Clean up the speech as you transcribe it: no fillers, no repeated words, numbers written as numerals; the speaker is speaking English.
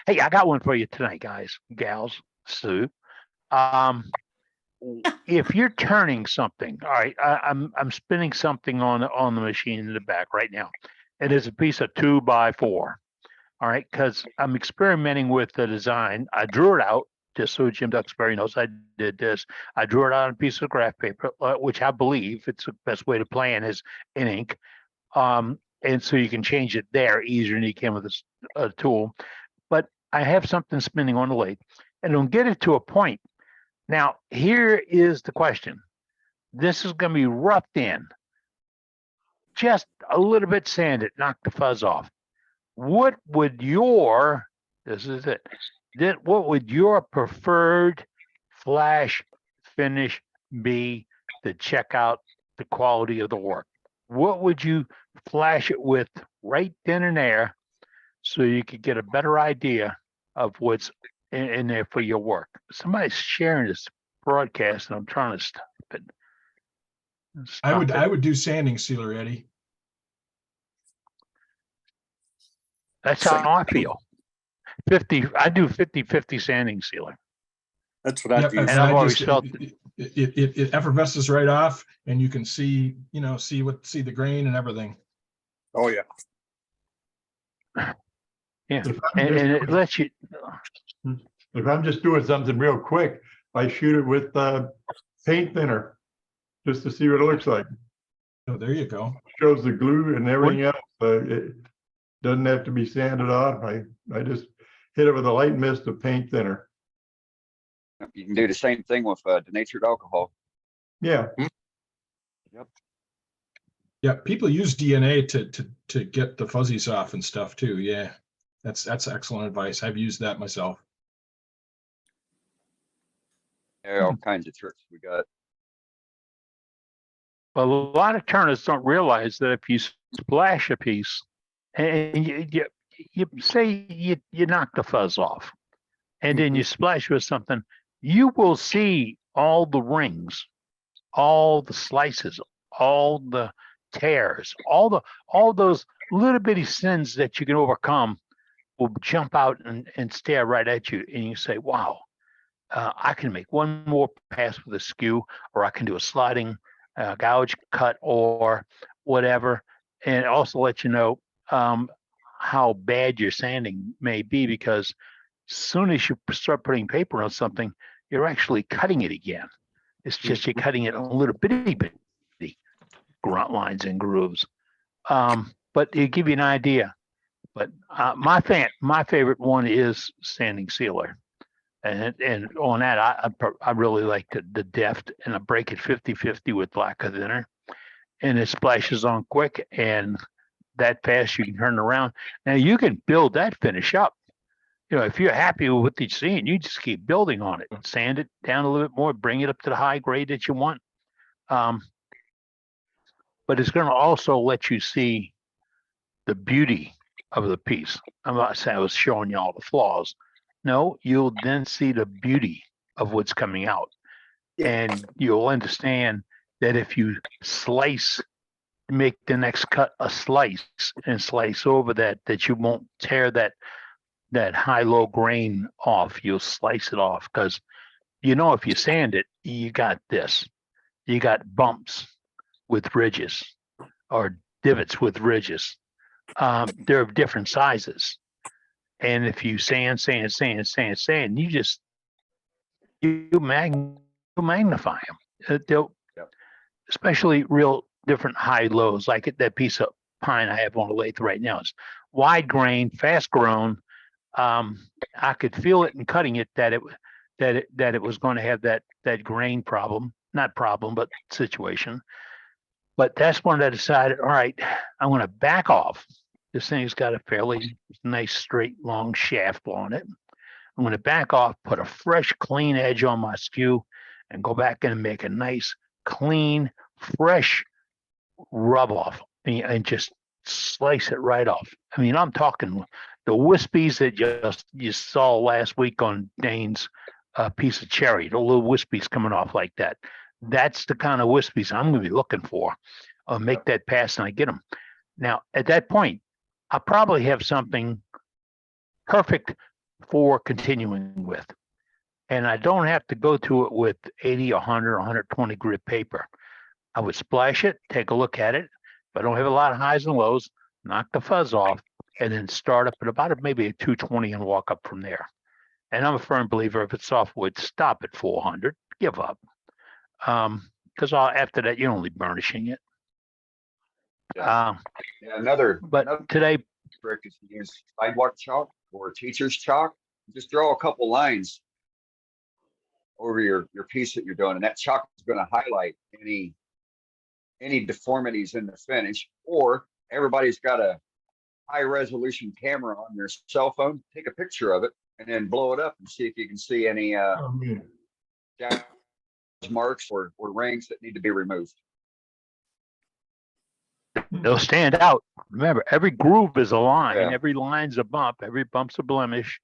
Hey, I got one for you tonight, guys, gals, Sue. Um, if you're turning something, all right, I'm spinning something on the machine in the back right now, and it's a piece of 2x4. All right, because I'm experimenting with the design. I drew it out just so Jim Duxbury knows I did this. I drew it out on a piece of graph paper, which I believe it's the best way to plan is in ink. And so you can change it there easier than you can with a tool. But I have something spinning on the lathe, and it'll get it to a point. Now, here is the question. This is going to be roughed in, just a little bit sanded, knock the fuzz off. What would your, this is it, what would your preferred flash finish be to check out the quality of the work? What would you flash it with right then and there so you could get a better idea of what's in there for your work? Somebody's sharing this broadcast and I'm trying to stop it. I would do sanding sealer, Eddie. That's how I feel. I do 50-50 sanding sealer. That's what I do. And I've always felt it effervesces right off, and you can see, see the grain and everything. Oh yeah. Yeah, and it lets you. If I'm just doing something real quick, I shoot it with paint thinner just to see what it looks like. Oh, there you go. Shows the glue and everything else. It doesn't have to be sanded off. I just hit it with a light mist of paint thinner. You can do the same thing with denatured alcohol. Yeah. Yep. Yeah, people use DNA to get the fuzzies off and stuff too. Yeah, that's excellent advice. I've used that myself. Yeah, all kinds of tricks we got. Well, a lot of turners don't realize that if you splash a piece and you say you knock the fuzz off, and then you splash with something, you will see all the rings, all the slices, all the tears, all those little bitty sins that you can overcome will jump out and stare right at you, and you say, wow, I can make one more pass with a skew, or I can do a sliding gouge cut or whatever, and also let you know how bad your sanding may be, because as soon as you start putting paper on something, you're actually cutting it again. It's just you're cutting it on little bitty grunt lines and grooves. But it give you an idea. But my favorite one is sanding sealer, and on that I really like the deft, and I break it 50-50 with lacquer thinner, and it splashes on quick and that fast you can turn it around. Now you can build that finish up. If you're happy with what you're seeing, you just keep building on it, sand it down a little bit more, bring it up to the high grade that you want. But it's going to also let you see the beauty of the piece. I'm not saying I was showing you all the flaws. No, you'll then see the beauty of what's coming out. And you'll understand that if you make the next cut a slice and slice over that you won't tear that high-low grain off. You'll slice it off, because if you sand it, you got this. You got bumps with ridges or divots with ridges. They're of different sizes. And if you sand, you magnify them. They'll, especially real different high lows, like that piece of pine I have on the lathe right now. It's wide grain, fast grown. I could feel it in cutting it that it was going to have that grain problem, not problem, but situation. But that's when I decided, all right, I'm going to back off. This thing's got a fairly nice, straight, long shaft on it. I'm going to back off, put a fresh, clean edge on my skew, and go back and make a nice, clean, fresh rub off, and just slice it right off. I mean, I'm talking the wispies that you saw last week on Dane's piece of cherry, the little wispies coming off like that. That's the kind of wispies I'm going to be looking for. I'll make that pass and I get them. Now, at that point, I'll probably have something perfect for continuing with. And I don't have to go to it with 80, 100, 120 grit paper. I would splash it, take a look at it. If I don't have a lot of highs and lows, knock the fuzz off, and then start up at about maybe a 220 and walk up from there. And I'm a firm believer if it's softwood, stop at 400, give up. Because after that, you're only burnishing it. Yeah, another Today, trick is to use sidewalk chalk or teacher's chalk. Just draw a couple lines over your piece that you're doing, and that chalk is going to highlight any deformities in the finish. Or everybody's got a high resolution camera on their cell phone. Take a picture of it and then blow it up and see if you can see any marks or rings that need to be removed. they'll stand out. Remember, every groove is a line, Yeah. every line's a bump, every bump's a blemish.